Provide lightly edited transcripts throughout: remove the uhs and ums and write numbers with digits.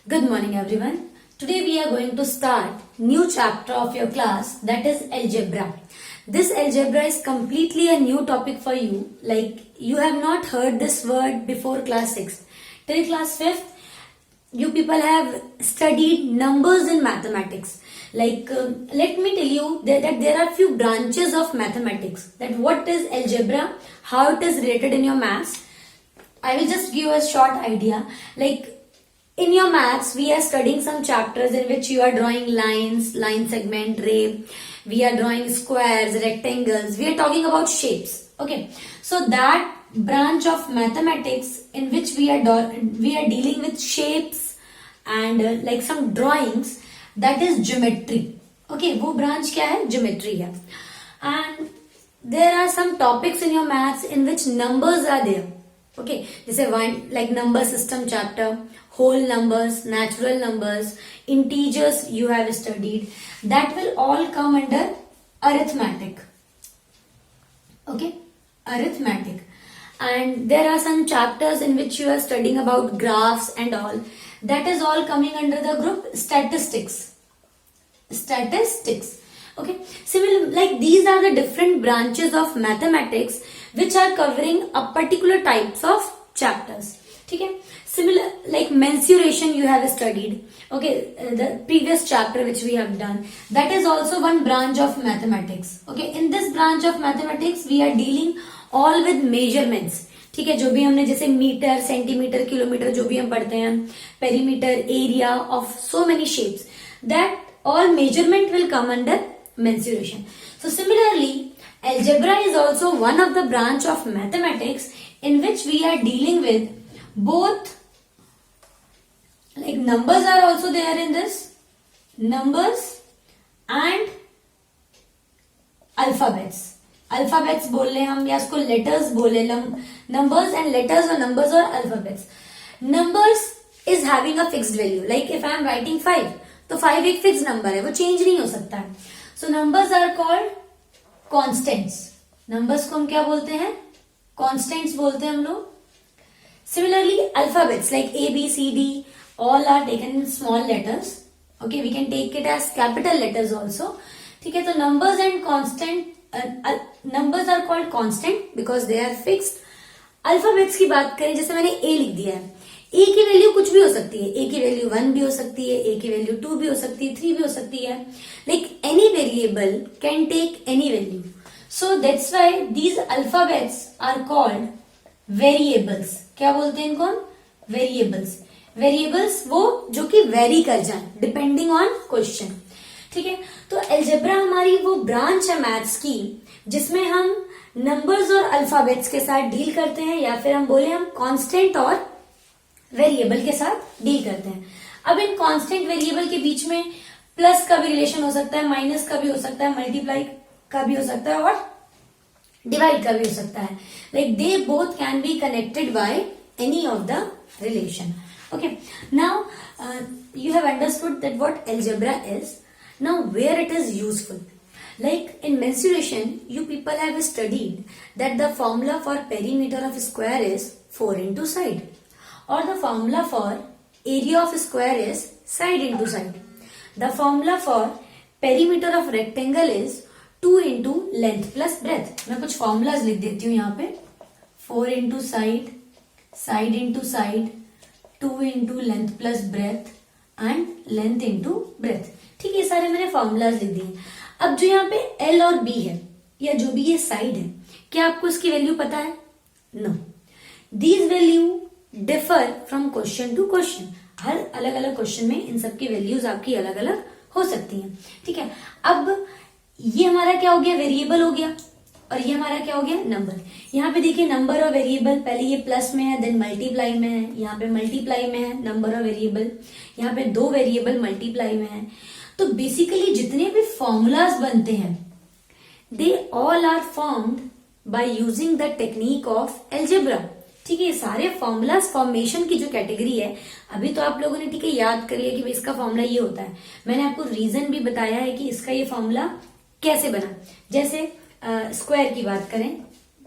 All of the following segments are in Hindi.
Good morning everyone. Today we are going to start new chapter of your class, that is algebra. This algebra is completely a new topic for you, like you have not heard this word before class 6. Till class 5th you people have studied numbers in mathematics. Let me tell you that there are few branches of mathematics, that what is algebra, how it is related in your maths. I will just give a short idea. Like in your maths, we are studying some chapters in which you are drawing lines, line segment, ray. We are drawing squares, rectangles. We are talking about shapes. Okay. So that branch of mathematics in which we are dealing with shapes and like some drawings, that is geometry. Okay. वो branch क्या है? Geometry है. And there are some topics in your maths in which numbers are there. Okay, जैसे one like number system chapter, whole numbers, natural numbers, integers you have studied, that will all come under arithmetic. Okay, arithmetic. And there are some chapters in which you are studying about graphs and all, that is all coming under the group statistics. Okay, similar, like these are the different branches of mathematics which are covering a particular types of chapters. ठीक है, similar like mensuration you have studied. Okay, the previous chapter which we have done, that is also one branch of mathematics. Okay, in this branch of mathematics we are dealing all with measurements. ठीक है, जो भी हमने जैसे मीटर, सेंटीमीटर, किलोमीटर जो भी हम पढ़ते हैं, perimeter, area of so many shapes, that all measurement will come under mensuration. So similarly, algebra is also one of the branch of mathematics in which we are dealing with both, like numbers are also there in this, numbers and alphabets. Alphabets बोल रहे हम या उसको लेटर्स बोले, नंबर्स एंड लेटर्स और नंबर्स और alphabets. Numbers is having a fixed value, like if I am writing 5, तो 5 एक फिक्स नंबर है, वो चेंज नहीं हो सकता है. So numbers are called constants. नंबर्स को हम क्या बोलते हैं? कॉन्स्टेंट्स बोलते हैं हम लोग. Similarly alphabets like A B C D all are taken in small letters. Okay, we can take it as capital letters also. ठीक है, तो numbers and constant, numbers are called constant because they are fixed. Alphabets की बात करें, जैसे मैंने A लिख दिया है, ए की वैल्यू कुछ भी हो सकती है. ए की वैल्यू 1 भी हो सकती है, ए की वैल्यू 2 भी हो सकती है, 3 भी हो सकती है. Like any variable can take any value. So that's why these alphabets are called variables. क्या बोलते हैं इनको? वेरिएबल्स. वेरिएबल्स वो जो कि वेरी कर जाए डिपेंडिंग ऑन क्वेश्चन. ठीक है, तो अलजेब्रा हमारी वो ब्रांच है मैथ्स की जिसमें हम नंबर्स और अल्फाबेट्स के साथ डील करते हैं, या फिर हम बोले हम कांस्टेंट और वेरिएबल के साथ डील करते हैं. अब इन कांस्टेंट वेरिएबल के बीच में प्लस का भी रिलेशन हो सकता है, माइनस का भी हो सकता है, मल्टीप्लाई का भी हो सकता है और डिवाइड का भी हो सकता है. Like they both can be connected by any of the relation. Okay, now you have understood that what algebra is. Now where it is useful, like in mensuration you people have studied that the formula for perimeter of square is 4 into side, or the formula for area of square is side into side. The formula for perimeter of rectangle is 2 into length plus breadth. मैं कुछ formulas लिख देती हूँ यहाँ पे. 4 into side, side into side, 2 into length plus breadth and length into breadth. ठीक है, ये सारे मैंने फॉर्मूलाज लिख दिए. अब जो यहाँ पे L और B है, या जो भी ये साइड है, क्या आपको इसकी वैल्यू पता है? No. These value differ from question to question. हर अलग अलग क्वेश्चन में इन सब की वैल्यूज आपकी अलग अलग हो सकती हैं. ठीक है, अब ये हमारा क्या हो गया? वेरिएबल हो गया, और ये हमारा क्या हो गया? नंबर. यहाँ पे देखिए नंबर और वेरिएबल, पहले ये प्लस में है, देन मल्टीप्लाई में है, यहाँ पे मल्टीप्लाई में है नंबर और वेरिएबल, यहाँ पे दो वेरिएबल मल्टीप्लाई में है. तो बेसिकली जितने भी फॉर्मूलाज बनते हैं, they all are formed by using the technique of algebra. ठीक है, ये सारे फॉर्मूलाज फॉर्मेशन की जो कैटेगरी है, अभी तो आप लोगों ने ठीक है याद कर लिया कि भाई इसका फॉर्मूला ये होता है. मैंने आपको रीजन भी बताया है कि इसका ये फॉर्मूला कैसे बना. जैसे स्क्वायर की बात करें,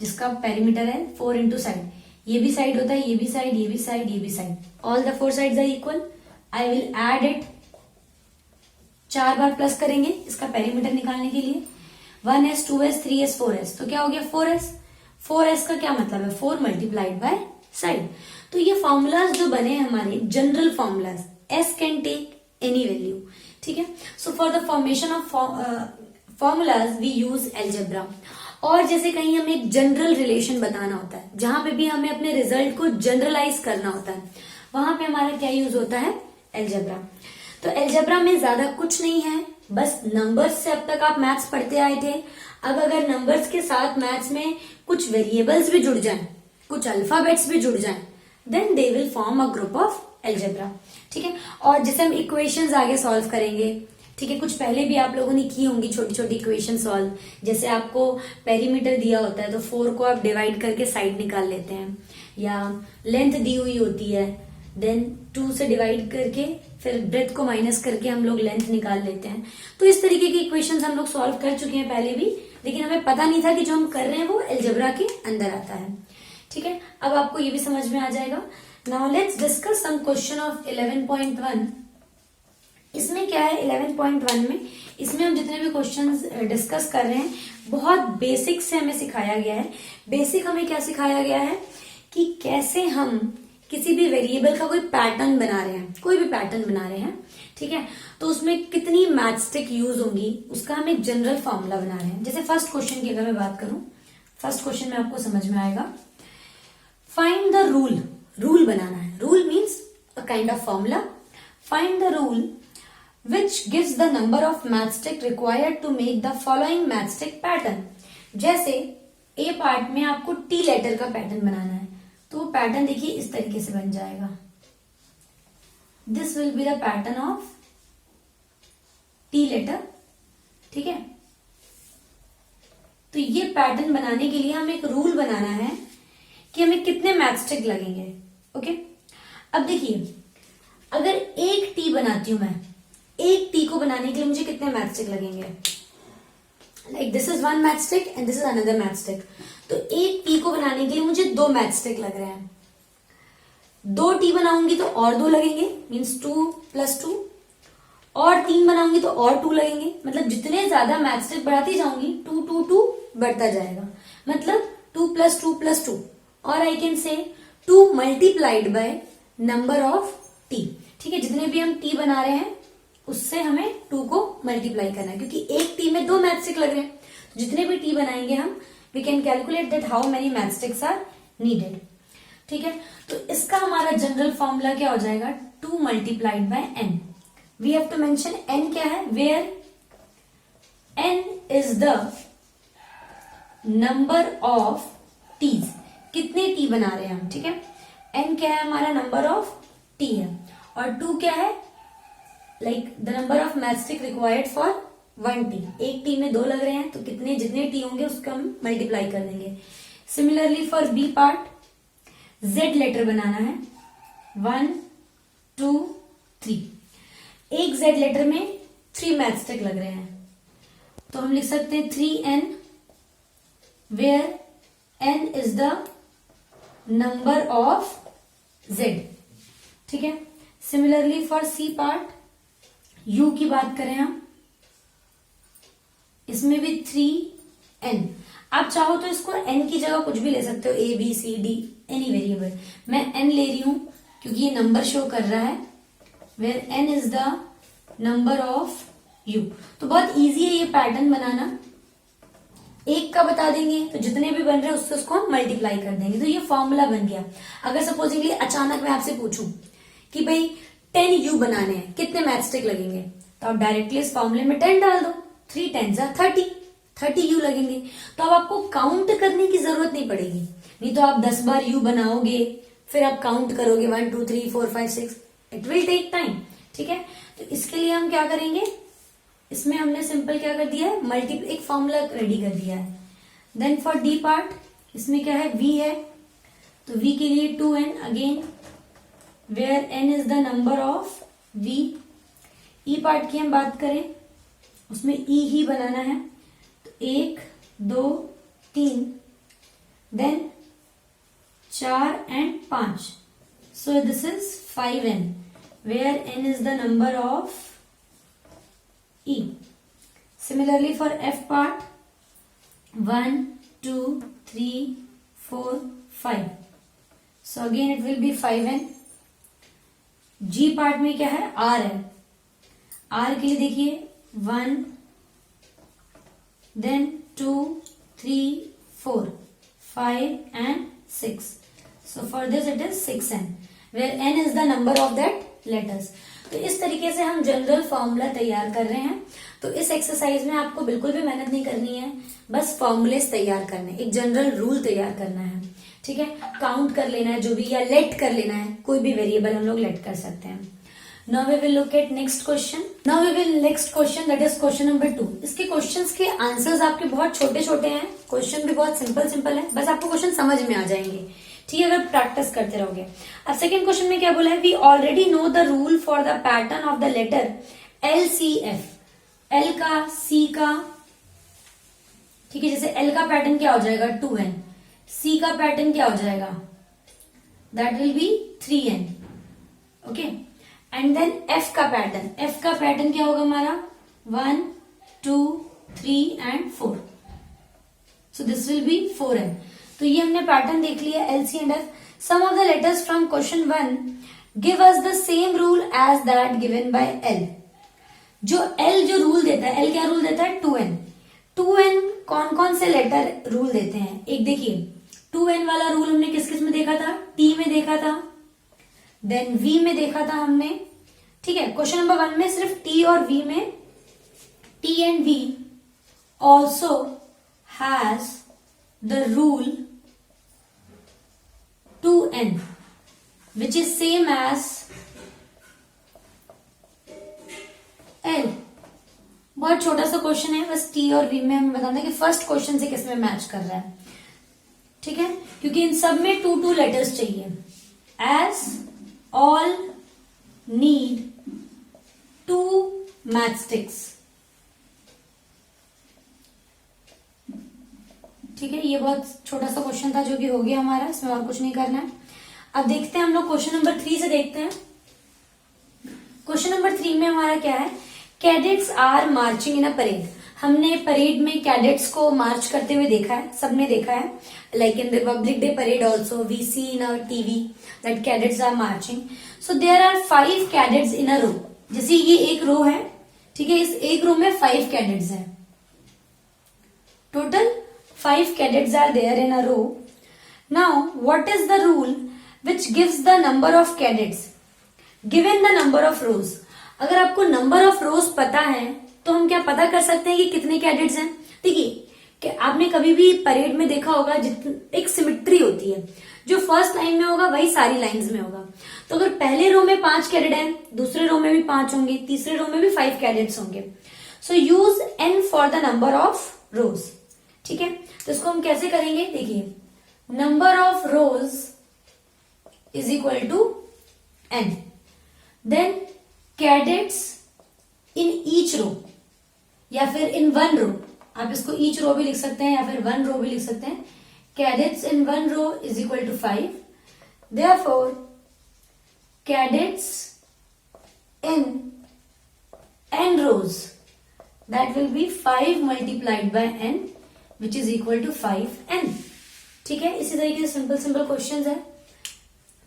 जिसका पेरीमीटर है 4 इंटू साइड, ये भी साइड होता है, ये भी साइड, ये भी साइड, ये भी side, all the 4 sides are equal. I will add it, 4 बार प्लस करेंगे इसका पेरीमीटर निकालने के लिए, 1s 2s 3s 4s, तो क्या हो गया 4s। 4s का क्या मतलब है, 4 मल्टीप्लाइड बाय साइड। तो ये फॉर्मूलाज जो बने हैं हमारे general formulas, s can take any value, ठीक है। So for the formation of formulas we use algebra. और जैसे कहीं हमें एक जनरल रिलेशन बताना होता है, जहां पे भी हमें अपने रिजल्ट को जनरलाइज करना होता है, वहां पे हमारा क्या यूज होता है, एल्जेब्रा। तो एल्जेब्रा में ज्यादा कुछ नहीं है, बस नंबर्स से अब तक आप मैथ्स पढ़ते आए थे। अब अगर नंबर्स के साथ मैथ्स में कुछ वेरिएबल्स भी जुड़ जाएं, कुछ अल्फाबेट्स भी जुड़ जाएं, then they will form a group of algebra, ठीक है। और जैसे हम इक्वेशंस आगे सॉल्व करेंगे, ठीक है, कुछ पहले भी आप लोगों ने की होंगी छोटी छोटी इक्वेशन सॉल्व। जैसे आपको पेरीमीटर दिया होता है तो 4 को आप डिवाइड करके साइड निकाल लेते हैं, या लेंथ दी हुई होती है, देन 2 से डिवाइड करके फिर ब्रेथ को माइनस करके हम लोग लेंथ निकाल लेते हैं। तो इस तरीके की इक्वेशंस हम लोग सॉल्व कर चुके हैं पहले भी, लेकिन हमें पता नहीं था कि जो हम कर रहे हैं वो एल्जेब्रा के अंदर आता है, ठीक है। अब आपको ये भी समझ में आ जाएगा। Now let's discuss some question of 11.1। इसमें क्या है 11.1 में, इसमें हम जितने भी क्वेश्चंस डिस्कस कर रहे हैं बहुत बेसिक से हमें सिखाया गया है। बेसिक हमें क्या सिखाया गया है कि कैसे हम किसी भी वेरिएबल का कोई पैटर्न बना रहे हैं, कोई भी पैटर्न बना रहे हैं, ठीक है, तो उसमें कितनी मैचस्टिक यूज होंगी उसका हम एक जनरल फॉर्मूला बना रहे हैं। जैसे फर्स्ट क्वेश्चन की अगर मैं बात करूं, फर्स्ट क्वेश्चन में आपको समझ में आएगा, फाइंड द रूल। रूल बनाना है, rule means a kind of formula. Find the rule which gives the number of matchstick required to make the following matchstick pattern। जैसे ए पार्ट में आपको टी लेटर का पैटर्न बनाना है, तो वो पैटर्न देखिए इस तरीके से बन जाएगा, this will be the pattern of T letter, ठीक है। तो ये पैटर्न बनाने के लिए हमें एक रूल बनाना है कि हमें कितने मैचस्टिक लगेंगे, ओके। अब देखिए अगर एक टी बनाती हूं मैं, एक टी को बनाने के लिए मुझे कितने मैचस्टिक लगेंगे, like this is 1 matchstick and this is another matchstick. तो एक टी को बनाने के लिए मुझे 2 मैचस्टिक लग रहे हैं, 2 टी बनाऊंगी तो और 2 लगेंगे, मीन्स 2 + 2, और 3 बनाऊंगी तो और 2 लगेंगे। मतलब जितने ज्यादा मैचस्टिक बढ़ाती जाऊंगी 2 2 2 बढ़ता जाएगा, मतलब 2 + 2 + 2, और I can say 2 multiplied by number of T, ठीक है। जितने भी हम टी बना रहे हैं उससे हमें 2 को मल्टीप्लाई करना है, क्योंकि एक टी में 2 मैचस्टिक लग रहे हैं, तो जितने भी टी बनाएंगे हम, we can calculate that how many matchsticks are needed, ठीक है। तो इसका हमारा जनरल फॉर्मूला क्या हो जाएगा, 2 multiplied by n। We have to mention n क्या है, where n is the number of Ts, कितने टी बना रहे हैं हम, ठीक है। n क्या है, हमारा नंबर ऑफ टी है, और 2 क्या है, like the number of matchstick required for 1 T. एक टी में 2 लग रहे हैं तो कितने, जितने टी होंगे उसका हम मल्टीप्लाई कर देंगे। Similarly for B part, Z letter बनाना है, 1 2 3। एक जेड लेटर में 3 मैचस्टिक लग रहे हैं, तो हम लिख सकते हैं 3n, where n is the number of Z, ठीक है। Similarly for C part, U की बात करें हम, इसमें भी 3n। आप चाहो तो इसको n की जगह कुछ भी ले सकते हो, a b c d any variable. मैं n ले रही हूं क्योंकि ये नंबर शो कर रहा है, where n is the number of u। तो बहुत इजी है ये पैटर्न बनाना, एक का बता देंगे तो जितने भी बन रहे हैं उससे उसको हम मल्टीप्लाई कर देंगे, तो ये फॉर्मूला बन गया। अगर सपोजिंगली अचानक मैं आपसे पूछूं कि भाई 10u बनाने हैं, कितने मैचस्टिक लगेंगे, तो आप डायरेक्टली इस फॉर्मूले में 10 डाल दो, 3 10s are 30u लगेंगे। तो अब आपको काउंट करने की जरूरत नहीं पड़ेगी, नहीं तो आप 10 बार u बनाओगे फिर आप काउंट करोगे 1 2 3 4 5 6, इट विल टेक टाइम, ठीक है। तो इसके लिए हम क्या करेंगे, इसमें हमने सिंपल क्या कर दिया है, एक फॉर्मूला रेडी कर दिया है। देन फॉर डी पार्ट, इसमें क्या है, v है, तो v के लिए 2n again, where n is the number of v। e part की हम बात करें, उसमें e ही बनाना है, तो 1 2 3, then 4 and 5, so this is 5n, where n is the number of E. Similarly for F part, 1, 2, 3, 4, 5. So again it will be 5n. G part में क्या है, R है. R के लिए देखिए 1, then 2, 3, 4, 5 and 6. So for this it is 6n, where n is the number of that letters. तो इस तरीके से हम जनरल फॉर्मूला तैयार कर रहे हैं. तो इस एक्सरसाइज में आपको बिल्कुल भी मेहनत नहीं करनी है, बस फॉर्मूलेस तैयार करने, एक जनरल रूल तैयार करना है. ठीक है, काउंट कर लेना है जो भी, या लेट कर लेना है, कोई भी वेरिएबल हम लोग लेट कर सकते हैं. Now we will look at next question. Now we will next question, that is question number 2. इसके क्वेश्चंस के आंसर्स आपके बहुत छोटे छोटे हैं, क्वेश्चन भी बहुत सिंपल सिंपल है, बस आपको क्वेश्चन समझ में आ जाएंगे. ठीक है, अगर प्रैक्टिस करते रहोगे. अब सेकेंड क्वेश्चन में क्या बोला है, we already know the rule for the pattern of the letter LCF. L का, C का, ठीक है, जैसे L का पैटर्न क्या हो जाएगा 2n, C का पैटर्न क्या हो जाएगा, that will be 3n. Okay, and then F का पैटर्न, F का पैटर्न क्या होगा हमारा 1, 2, 3 and 4. So this will be 4n. तो ये हमने पैटर्न देख लिया LC and F. Some of the letters from question 1 give us the same rule as that given by L. जो L जो रूल देता है, L क्या रूल देता है 2n. 2n कौन कौन से लेटर रूल देते हैं, एक देखिए 2n वाला रूल हमने किस किस में देखा था, T में देखा था, देन V में देखा था हमने. ठीक है, क्वेश्चन नंबर 1 में सिर्फ T और V में, T and V also has the rule 2n which is same as L. बहुत छोटा सा क्वेश्चन है, बस T और V में हमें बताना है कि फर्स्ट क्वेश्चन से किस में मैच कर रहा है. ठीक है, क्योंकि इन सब में 2 लेटर्स चाहिए. As all need 2 matchsticks. ठीक है, ये बहुत छोटा सा क्वेश्चन था जो कि हो गया हमारा, इसमें और कुछ नहीं करना है. अब देखते हैं हम लोग क्वेश्चन नंबर 3 से देखते हैं. क्वेश्चन नंबर 3 में हमारा क्या है, cadets are marching in a parade. हमने परेड में कैडेट्स को मार्च करते हुए देखा है, सबने देखा है. Like in Republic Day parade also we see in our TV that cadets are marching. So there are 5 cadets in a row. जैसे ये एक रो है, ठीक है, इस एक रो में 5 कैडेट्स हैं. Total 5 cadets are there in a row. Now, what is the rule which gives the number of cadets given the number of rows? अगर आपको number of rows पता है तो हम क्या पता कर सकते हैं कि कितने cadets हैं. देखिए कि आपने कभी भी परेड में देखा होगा, एक सिमिट्री होती है, जो फर्स्ट लाइन में होगा वही सारी लाइंस में होगा. तो अगर पहले रो में 5 कैडेट हैं, दूसरे रो में भी 5 होंगे, तीसरे रो में भी 5 कैडेट्स होंगे. So use n for the number of rows. ठीक है, तो इसको हम कैसे करेंगे, देखिए number of rows is equal to n, then cadets in each row या फिर इन वन रो. आप इसको ईच रो भी लिख सकते हैं या फिर वन रो भी लिख सकते हैं. Cadets in one row is equal to 5. Therefore cadets in n rows, that will be 5 multiplied by n which is equal to 5n. ठीक है, इसी तरीके से सिंपल क्वेश्चंस है.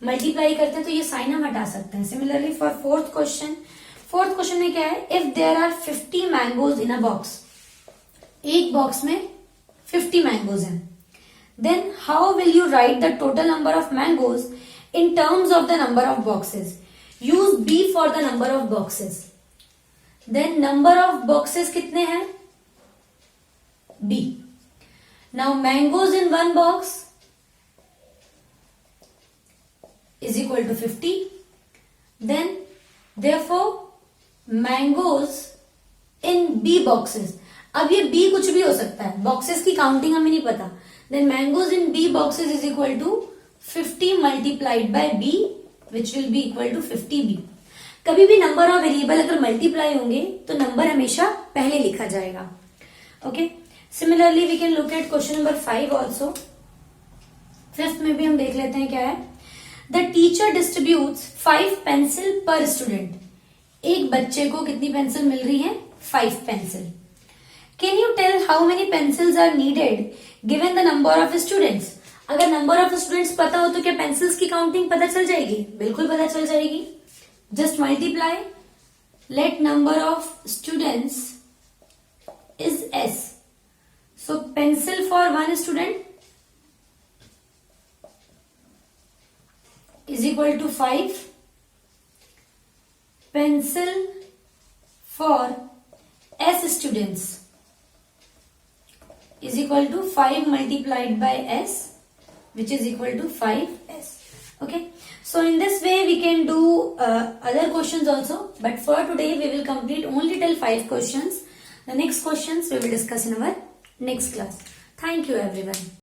मल्टीप्लाई करते हैं तो ये साइन हम हटा सकते हैं. सिमिलरली फॉर फोर्थ क्वेश्चन में क्या है, if there are 50 mangoes in a box. एक बॉक्स में 50 मैंगोज हैं, then how will you write the total number of mangoes in terms of the number of boxes. Use b for the number of boxes. Then number of boxes कितने हैं, b. Now mangoes in one box is equal to 50. Then therefore mangoes in b boxes. अब ये b कुछ भी हो सकता है, बॉक्सेस की काउंटिंग हमें नहीं पता. Then mangoes in b boxes is equal to 50 multiplied by b which will be equal to 50b. कभी भी नंबर ऑफ वेरिएबल अगर मल्टीप्लाई होंगे तो नंबर हमेशा पहले लिखा जाएगा. Okay, similarly we can look at question number 5 also. Fifth में भी हम देख लेते हैं क्या है. The teacher distributes 5 pencil per student. एक बच्चे को कितनी पेंसिल मिल रही है? 5 pencil. Can you tell how many pencils are needed given the number of students? अगर नंबर ऑफ स्टूडेंट्स पता हो तो क्या पेंसिल्स की काउंटिंग पता चल जाएगी? बिल्कुल पता चल जाएगी. Just multiply. Let number of students is s. So pencil for one student is equal to 5. Pencil for s students is equal to 5 multiplied by s, which is equal to 5s. Okay. So in this way we can do other questions also, but for today we will complete only till 5 questions. The next questions we will discuss in our next class. Thank you everyone.